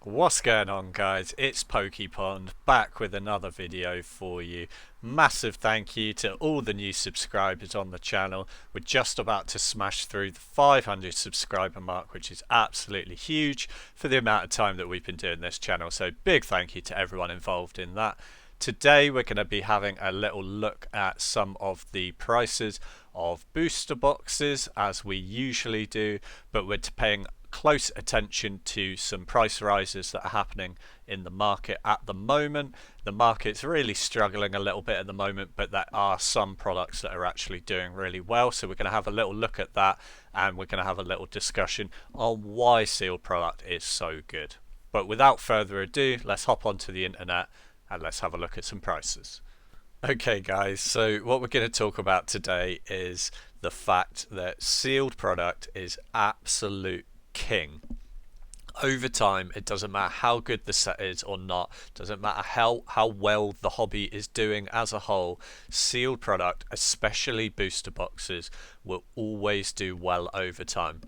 What's going on, guys? It's PokePond back with another video for you. Massive thank you to all the new subscribers on the channel. We're just about to smash through the 500 subscriber mark, which is absolutely huge for the amount of time that we've been doing this channel. So big thank you to everyone involved in that. Today we're going to be having a little look at some of the prices of booster boxes, as we usually do, but we're paying close attention to some price rises that are happening in the market at the moment. The market's really struggling a little bit at the moment, but there are some products that are actually doing really well. So we're going to have a little look at that, and we're going to have a little discussion on why sealed product is so good. But without further ado, let's hop onto the internet and let's have a look at some prices. Okay guys, so what we're going to talk about today is the fact that sealed product is absolute king. Over time, it doesn't matter how good the set is or not, doesn't matter how well the hobby is doing as a whole, sealed product, especially booster boxes, will always do well over time.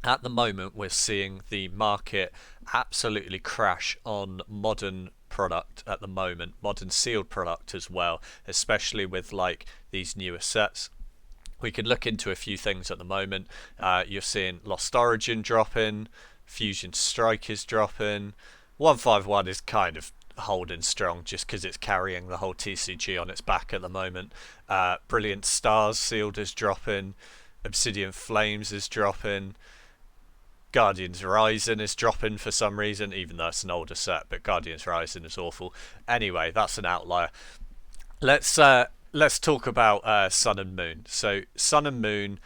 At the moment, we're seeing the market absolutely crash on modern product at the moment, modern sealed product as well, especially with like these newer sets. We can look into a few things at the moment. You're seeing Lost Origin dropping, Fusion Strike is dropping, 151 is kind of holding strong just because it's carrying the whole TCG on its back at the moment. Brilliant Stars sealed is dropping, Obsidian Flames is dropping, Guardians Rising is dropping for some reason, even though it's an older set, but Guardians Rising is awful. Anyway, that's an outlier. Let's talk about Sun and Moon. So Sun and Moon,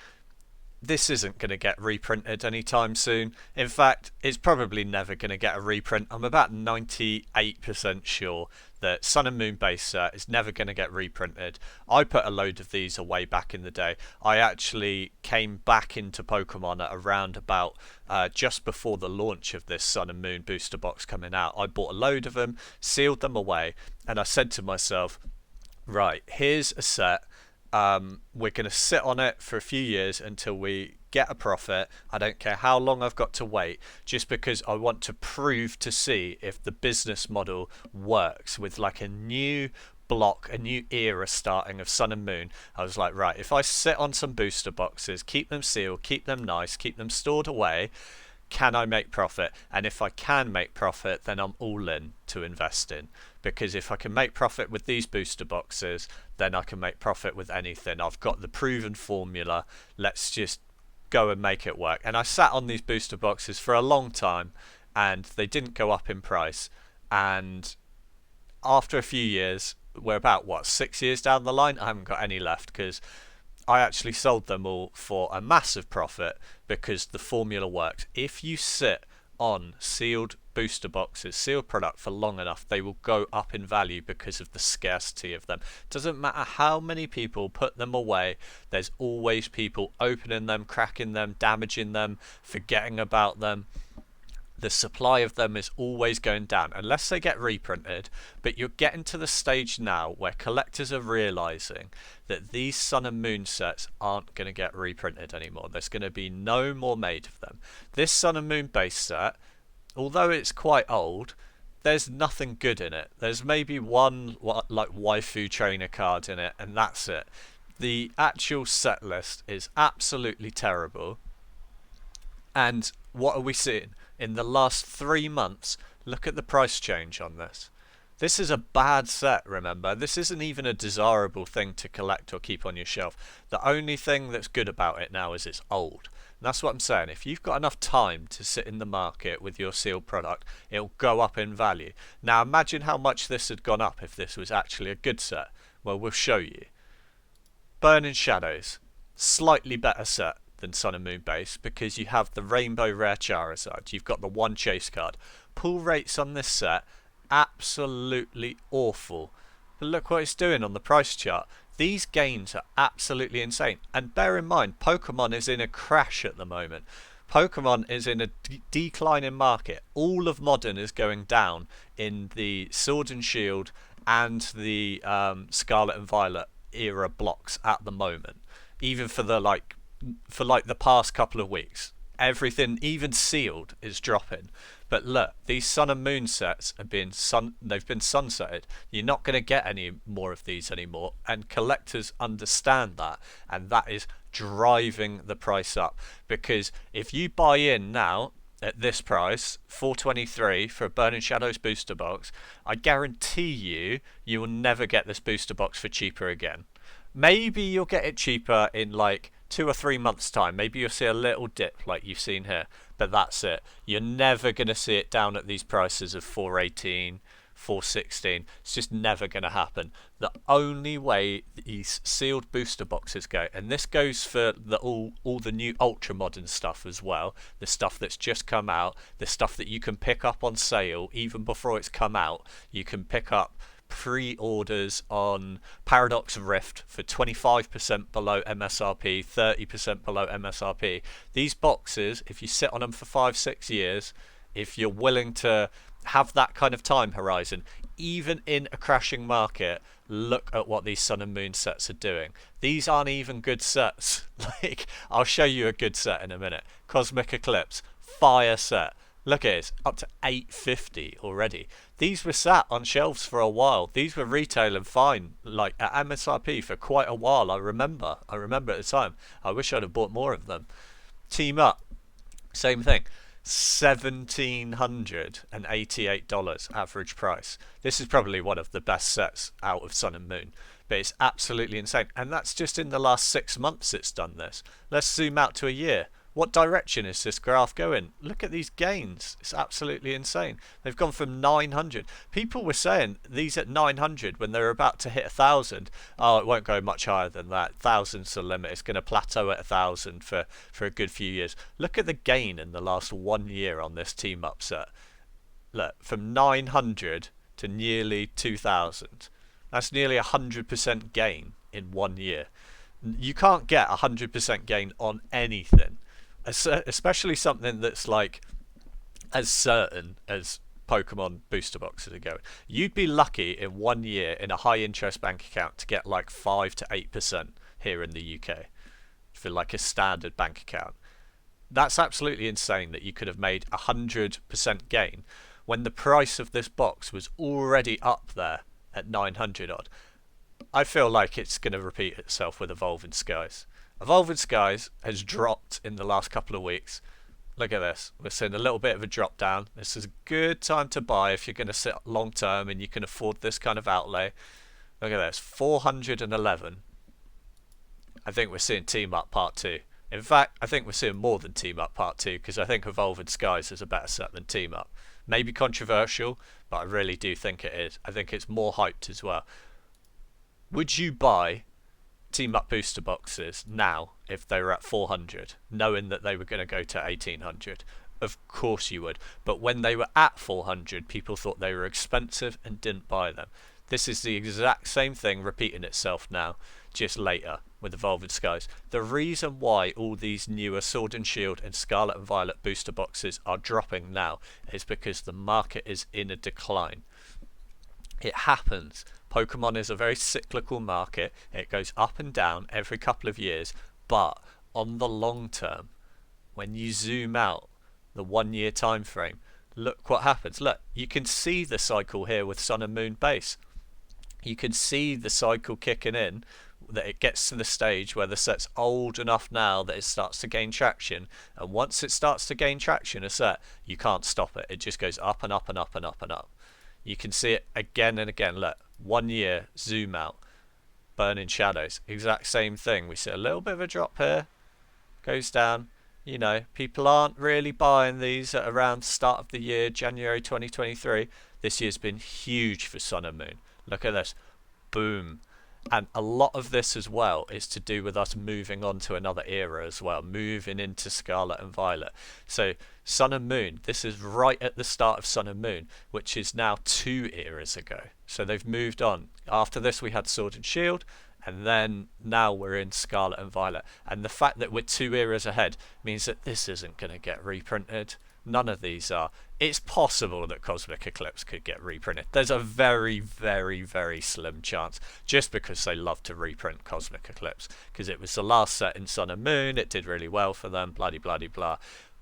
this isn't going to get reprinted anytime soon. In fact, it's probably never going to get a reprint. I'm about 98% sure that Sun and Moon base set is never going to get reprinted. I put a load of these away back in the day. I actually came back into Pokemon at around about just before the launch of this Sun and Moon booster box coming out. I bought a load of them, sealed them away, and I said to myself, right, here's a set. We're going to sit on it for a few years until we get a profit. I don't care how long I've got to wait, just because I want to prove to see if the business model works with like a new block, a new era starting of Sun and Moon. I was like, right, if I sit on some booster boxes, keep them sealed, keep them nice, keep them stored away, can I make profit? And if I can make profit, then I'm all in to invest in. Because if I can make profit with these booster boxes, then I can make profit with anything. I've got the proven formula. Let's just go and make it work. And I sat on these booster boxes for a long time, and they didn't go up in price. And after a few years, we're about, what, 6 years down the line? I haven't got any left because I actually sold them all for a massive profit because the formula works. If you sit on sealed booster boxes, sealed product for long enough, they will go up in value because of the scarcity of them. Doesn't matter how many people put them away, there's always people opening them, cracking them, damaging them, forgetting about them. The supply of them is always going down unless they get reprinted, but you're getting to the stage now where collectors are realizing that these Sun and Moon sets aren't going to get reprinted anymore. There's going to be no more made of them. This Sun and Moon base set, although it's quite old, there's nothing good in it. There's maybe one like waifu trainer card in it, and that's it. The actual set list is absolutely terrible. And what are we seeing? In the last 3 months, look at the price change on this. This is a bad set, remember. This isn't even a desirable thing to collect or keep on your shelf. The only thing that's good about it now is it's old. And that's what I'm saying. If you've got enough time to sit in the market with your sealed product, it'll go up in value. Now imagine how much this had gone up if this was actually a good set. Well, we'll show you. Burning Shadows, slightly better set than Sun and Moon base because you have the Rainbow Rare Charizard, you've got the one chase card. Pull rates on this set, absolutely awful. But look what it's doing on the price chart. These gains are absolutely insane. And bear in mind, Pokemon is in a crash at the moment. Pokemon is in a declining market. All of modern is going down in the Sword and Shield and the Scarlet and Violet era blocks at the moment. Even for the the past couple of weeks, everything, even sealed, is dropping But look, these Sun and Moon sets have been they've been sunsetted. You're not going to get any more of these anymore, and collectors understand that, and that is driving the price up. Because if you buy in now at this price, 423 for a Burning Shadows booster box, I guarantee you will never get this booster box for cheaper again. Maybe you'll get it cheaper in like 2 or 3 months' time. Maybe you'll see a little dip like you've seen here, but that's it. You're never going to see it down at these prices of 418, 416. It's just never going to happen. The only way these sealed booster boxes go, and this goes for all the new ultra modern stuff as well, the stuff that's just come out, the stuff that you can pick up on sale even before it's come out. You can pick up pre-orders on Paradox Rift for 25% below MSRP, 30% below MSRP. These boxes, if you sit on them for 5-6 years, if you're willing to have that kind of time horizon, even in a crashing market, look at what these Sun and Moon sets are doing. These aren't even good sets. Like, I'll show you a good set in a minute. Cosmic Eclipse, fire set. Look at it, up to $850 already. These were sat on shelves for a while. These were retailing fine, like at MSRP for quite a while. I remember at the time. I wish I'd have bought more of them. Team Up, same thing. $1,788 average price. This is probably one of the best sets out of Sun and Moon, but it's absolutely insane. And that's just in the last 6 months it's done this. Let's zoom out to a year. What direction is this graph going? Look at these gains. It's absolutely insane. They've gone from 900. People were saying these at 900 when they were about to hit 1,000. Oh, it won't go much higher than that. 1,000's the limit. It's going to plateau at 1,000 for a good few years. Look at the gain in the last 1 year on this team up set. Look, from 900 to nearly 2,000. That's nearly 100% gain in 1 year. You can't get 100% gain on anything, especially something that's like as certain as Pokemon booster boxes are going. You'd be lucky in 1 year in a high interest bank account to get like 5 to 8% here in the UK for like a standard bank account. That's absolutely insane that you could have made 100% gain when the price of this box was already up there at 900 odd. I feel like it's going to repeat itself with Evolving Skies. Evolving Skies has dropped in the last couple of weeks. Look at this. We're seeing a little bit of a drop down. This is a good time to buy if you're going to sit long term and you can afford this kind of outlay. Look at this. 411. I think we're seeing Team Up Part 2. In fact, I think we're seeing more than Team Up Part 2 because I think Evolving Skies is a better set than Team Up. Maybe controversial, but I really do think it is. I think it's more hyped as well. Would you buy Team Up booster boxes now if they were at 400, knowing that they were going to go to 1800? Of course you would. But when they were at 400, people thought they were expensive and didn't buy them. This is the exact same thing repeating itself now, just later with Evolving Skies. The reason why all these newer Sword and Shield and Scarlet and Violet booster boxes are dropping now is because the market is in a decline. It happens. Pokemon is a very cyclical market. It goes up and down every couple of years, but on the long term, when you zoom out the 1 year time frame, look what happens. Look, you can see the cycle here with Sun and Moon base. You can see the cycle kicking in, that it gets to the stage where the set's old enough now that it starts to gain traction, and once it starts to gain traction, a set, you can't stop it. It just goes up and up and up and up and up. You can see it again and again. Look, 1 year, zoom out, Burning Shadows, exact same thing. We see a little bit of a drop here, goes down. You know, people aren't really buying these at around start of the year, January 2023. This year's been huge for Sun and Moon. Look at this, boom. And a lot of this as well is to do with us moving on to another era as well, moving into Scarlet and Violet. So Sun and Moon, this is right at the start of Sun and Moon, which is now 2 eras ago. So they've moved on. After this we had Sword and Shield, and then now we're in Scarlet and Violet. And the fact that we're 2 eras ahead means that this isn't going to get reprinted. None of these are. It's possible that Cosmic Eclipse could get reprinted. There's a very, very, very slim chance, just because they love to reprint Cosmic Eclipse, because it was the last set in Sun and Moon, it did really well for them, blah blah blah blah.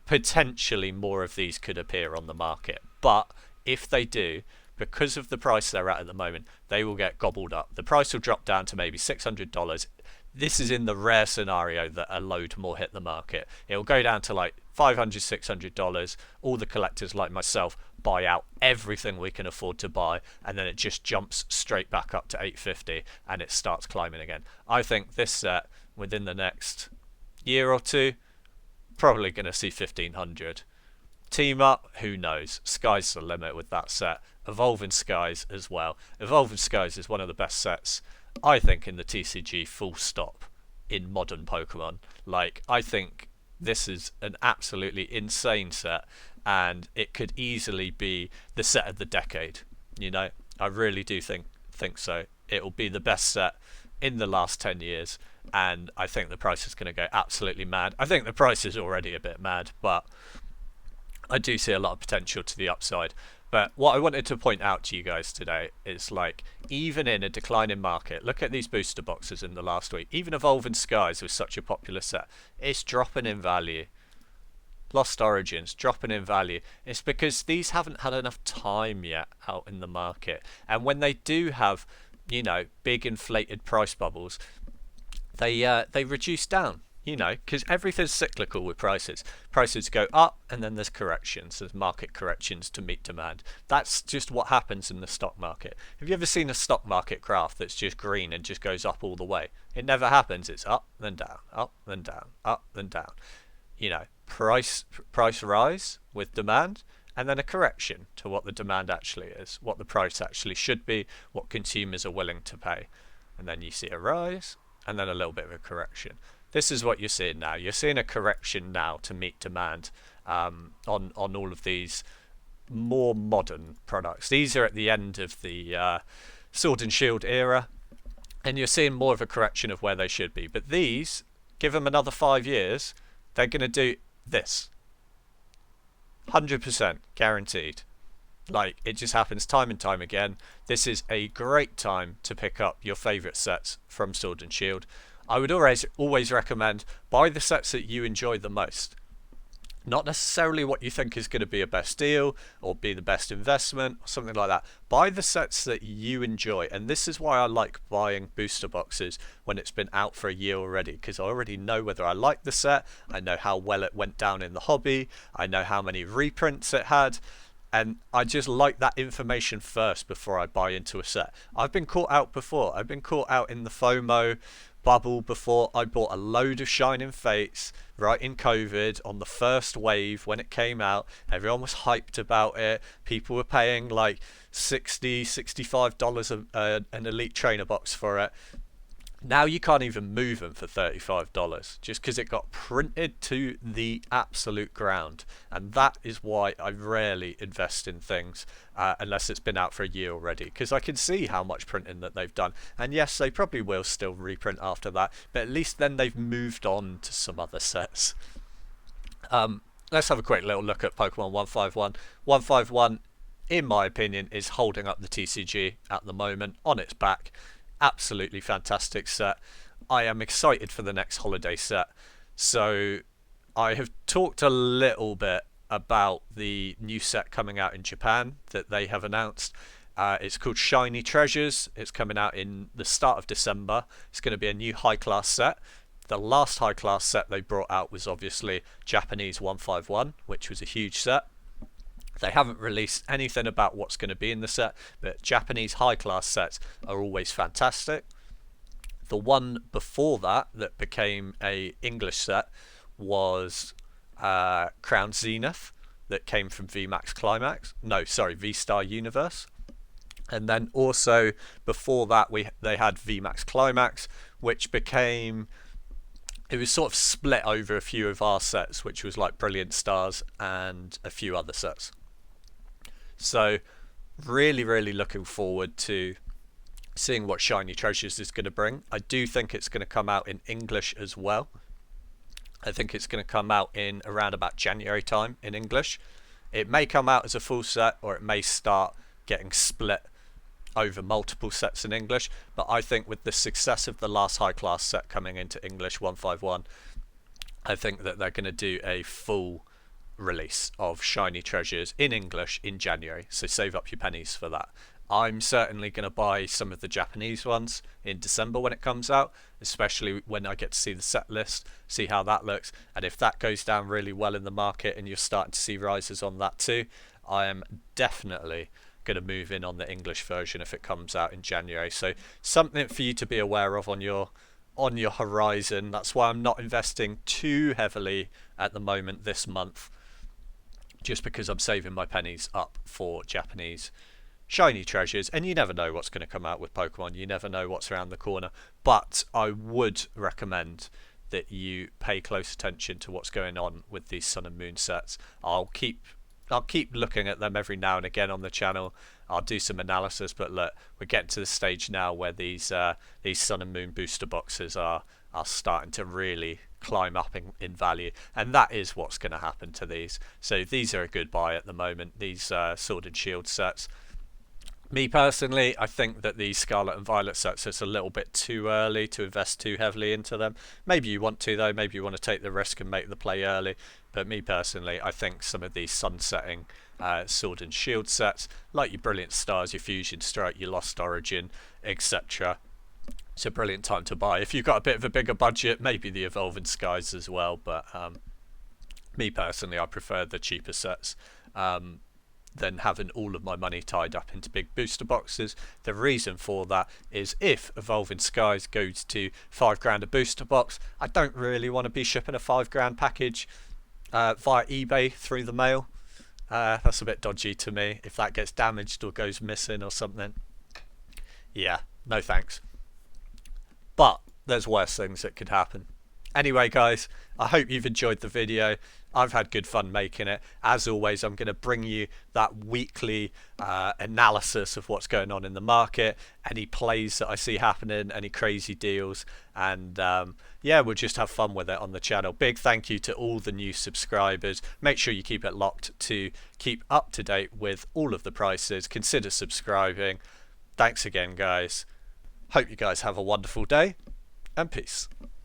potentially more of these could appear on the market. But if they do, because of the price they're at the moment, they will get gobbled up. The price will drop down to maybe $600. This is in the rare scenario that a load more hit the market. It will go down to like $500, $600. All the collectors like myself buy out everything we can afford to buy, and then it just jumps straight back up to $850 and it starts climbing again. I think this set within the next year or two, probably going to see 1500. Team up, who knows? Sky's the limit with that set. Evolving Skies as well. Evolving Skies is one of the best sets, I think, in the TCG, full stop, in modern Pokemon. Like, I think this is an absolutely insane set, and it could easily be the set of the decade. You know, I really do think so. It will be the best set in the last 10 years, and I think the price is going to go absolutely mad. I think the price is already a bit mad, but I do see a lot of potential to the upside. But what I wanted to point out to you guys today is, like, even in a declining market, look at these booster boxes in the last week. Even Evolving Skies was such a popular set. It's dropping in value. Lost Origins dropping in value. It's because these haven't had enough time yet out in the market. And when they do have, you know, big inflated price bubbles, they reduce down. You know, because everything's cyclical with prices. Prices go up and then there's corrections. There's market corrections to meet demand. That's just what happens in the stock market. Have you ever seen a stock market graph that's just green and just goes up all the way? It never happens. It's up, then down, up, then down, up, then down. You know, price rise with demand, and then a correction to what the demand actually is, what the price actually should be, what consumers are willing to pay. And then you see a rise, and then a little bit of a correction. This is what you're seeing now. You're seeing a correction now to meet demand on all of these more modern products. These are at the end of the Sword and Shield era, and you're seeing more of a correction of where they should be. But these, give them another 5 years, they're going to do this. 100% guaranteed. Like, it just happens time and time again. This is a great time to pick up your favourite sets from Sword and Shield. I would always recommend buy the sets that you enjoy the most. Not necessarily what you think is going to be a best deal or be the best investment or something like that. Buy the sets that you enjoy. And this is why I like buying booster boxes when it's been out for a year already, because I already know whether I like the set. I know how well it went down in the hobby. I know how many reprints it had. And I just like that information first before I buy into a set. I've been caught out before. I've been caught out in the FOMO bubble before. I bought a load of Shining Fates right in COVID on the first wave when it came out. Everyone was hyped about it. People were paying like $60, $65 an Elite Trainer box for it. Now you can't even move them for $35 just because it got printed to the absolute ground. And that is why I rarely invest in things unless it's been out for a year already, because I can see how much printing that they've done. And yes, they probably will still reprint after that, but at least then they've moved on to some other sets. Let's have a quick little look at Pokemon 151. 151, in my opinion, is holding up the TCG at the moment on its back. Absolutely fantastic set. I am excited for the next holiday set. So I have talked a little bit about the new set coming out in Japan that they have announced. It's called Shiny Treasures. It's coming out in the start of December. It's going to be a new high class set. The last high class set they brought out was obviously Japanese 151, which was a huge set. They haven't released anything about what's going to be in the set, but Japanese high-class sets are always fantastic. The one before that became a English set was Crown Zenith, that came from VMAX Climax. No, sorry, V-Star Universe. And then also before that they had VMAX Climax, which became... It was sort of split over a few of our sets, which was like Brilliant Stars and a few other sets. So really, really looking forward to seeing what Shiny Treasures is going to bring. I do think it's going to come out in English as well. I think it's going to come out in around about January time in English. It may come out as a full set, or it may start getting split over multiple sets in English. But I think with the success of the last high class set coming into English 151, I think that they're going to do a full release of shiny treasures in English in January, so save up your pennies for that. I'm certainly going to buy some of the Japanese ones in December when it comes out, especially when I get to see the set list, see how that looks, and if that goes down really well in the market and you're starting to see rises on that too, I am definitely going to move in on the English version if it comes out in January. So something for you to be aware of on your horizon. That's why I'm not investing too heavily at the moment this month, just because I'm saving my pennies up for Japanese shiny treasures, and you never know what's going to come out with Pokemon. You never know what's around the corner, but I would recommend that you pay close attention to what's going on with these Sun and Moon sets. I'll keep looking at them every now and again on the channel. I'll do some analysis, but look, we're getting to the stage now where these Sun and Moon booster boxes are starting to really climb up in value, and that is what's going to happen to these. So these are a good buy at the moment, these Sword and Shield sets. Me personally, I think that the Scarlet and Violet sets, it's a little bit too early to invest too heavily into them. Maybe you want to though, maybe you want to take the risk and make the play early. But me personally, I think some of these sunsetting Sword and Shield sets, like your Brilliant Stars, your Fusion Strike, your Lost Origin, etc., it's a brilliant time to buy. If you've got a bit of a bigger budget, maybe the Evolving Skies as well. But me personally, I prefer the cheaper sets. Than having all of my money tied up into big booster boxes. The reason for that is if Evolving Skies goes to £5 a booster box, I don't really want to be shipping a £5 package via eBay through the mail. That's a bit dodgy to me. If that gets damaged or goes missing or something, yeah, no thanks. But there's worse things that could happen. Anyway guys, I hope you've enjoyed the video. I've had good fun making it. As always, I'm going to bring you that weekly analysis of what's going on in the market, any plays that I see happening, any crazy deals, and yeah, we'll just have fun with it on the channel. Big thank you to all the new subscribers. Make sure you keep it locked to keep up to date with all of the prices. Consider subscribing. Thanks again guys. Hope you guys have a wonderful day, and peace.